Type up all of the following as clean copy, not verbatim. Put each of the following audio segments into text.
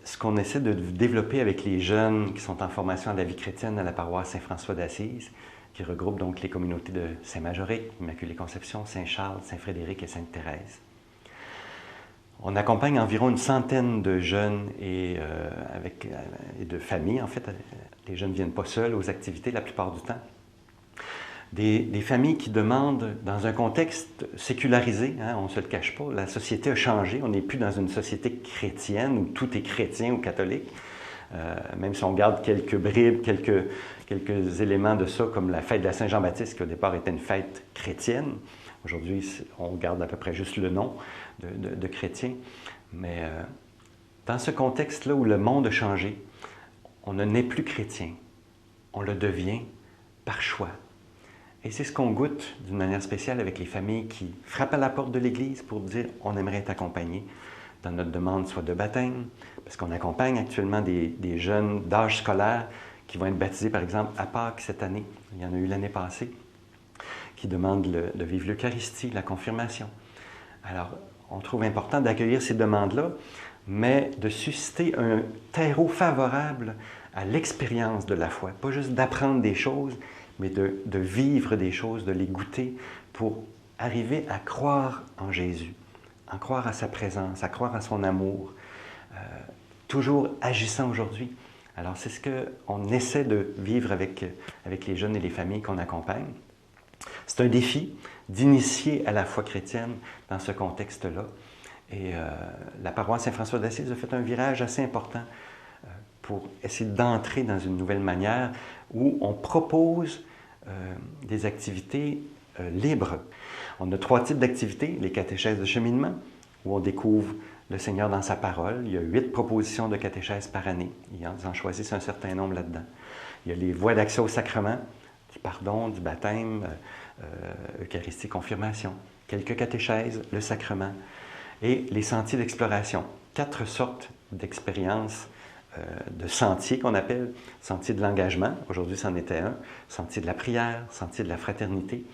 ce qu'on essaie de développer avec les jeunes qui sont en formation à la vie chrétienne à la paroisse Saint-François d'Assise, qui regroupe donc les communautés de Saint-Majoric, Immaculée Conception, Saint-Charles, Saint-Frédéric et Sainte-Thérèse. On accompagne environ une centaine de jeunes et de familles. En fait, les jeunes ne viennent pas seuls aux activités la plupart du temps. Des familles qui demandent, dans un contexte sécularisé, hein, on ne se le cache pas, la société a changé, on n'est plus dans une société chrétienne où tout est chrétien ou catholique, même si on garde quelques bribes, quelques éléments de ça, comme la fête de la Saint-Jean-Baptiste, qui au départ était une fête chrétienne. Aujourd'hui, on garde à peu près juste le nom de chrétien. Mais dans ce contexte-là où le monde a changé, on ne naît plus chrétien, on le devient par choix. Et c'est ce qu'on goûte d'une manière spéciale avec les familles qui frappent à la porte de l'Église pour dire « on aimerait être accompagné » dans notre demande soit de baptême, parce qu'on accompagne actuellement des jeunes d'âge scolaire qui vont être baptisés, par exemple, à Pâques cette année. Il y en a eu l'année passée, qui demandent de vivre l'Eucharistie, la confirmation. Alors, on trouve important d'accueillir ces demandes-là, mais de susciter un terreau favorable à l'expérience de la foi. Pas juste d'apprendre des choses, mais de vivre des choses, de les goûter pour arriver à croire en Jésus, à croire à sa présence, à croire à son amour, toujours agissant aujourd'hui. Alors, c'est ce qu'on essaie de vivre avec les jeunes et les familles qu'on accompagne. C'est un défi d'initier à la foi chrétienne dans ce contexte-là. Et la paroisse Saint-François d'Assise a fait un virage assez important pour essayer d'entrer dans une nouvelle manière où on propose des activités libres. On a 3 types d'activités. Les catéchèses de cheminement, où on découvre le Seigneur dans sa parole. Il y a 8 propositions de catéchèse par année. Ils en choisissent un certain nombre là-dedans. Il y a les voies d'accès au sacrement, du pardon, du baptême, Eucharistie, confirmation. Quelques catéchèses, le sacrement. Et les sentiers d'exploration. 4 sortes d'expériences de sentiers qu'on appelle sentier de l'engagement. Aujourd'hui, c'en était un. Sentier de la prière, sentier de la fraternité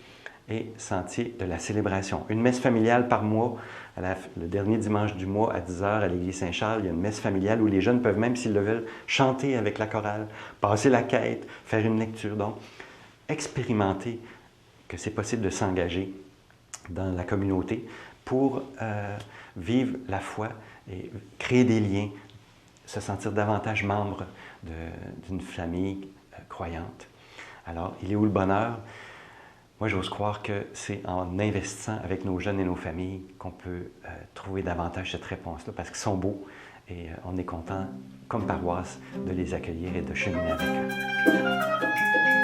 et sentier de la célébration. Une messe familiale par mois. Le dernier dimanche du mois à 10h à l'église Saint-Charles, il y a une messe familiale où les jeunes peuvent, même s'ils le veulent, chanter avec la chorale, passer la quête, faire une lecture. Donc, expérimenter que c'est possible de s'engager dans la communauté pour vivre la foi et créer des liens, se sentir davantage membre d'une famille croyante. Alors, il est où le bonheur? Moi, j'ose croire que c'est en investissant avec nos jeunes et nos familles qu'on peut trouver davantage cette réponse-là, parce qu'ils sont beaux et on est content, comme paroisse, de les accueillir et de cheminer avec eux.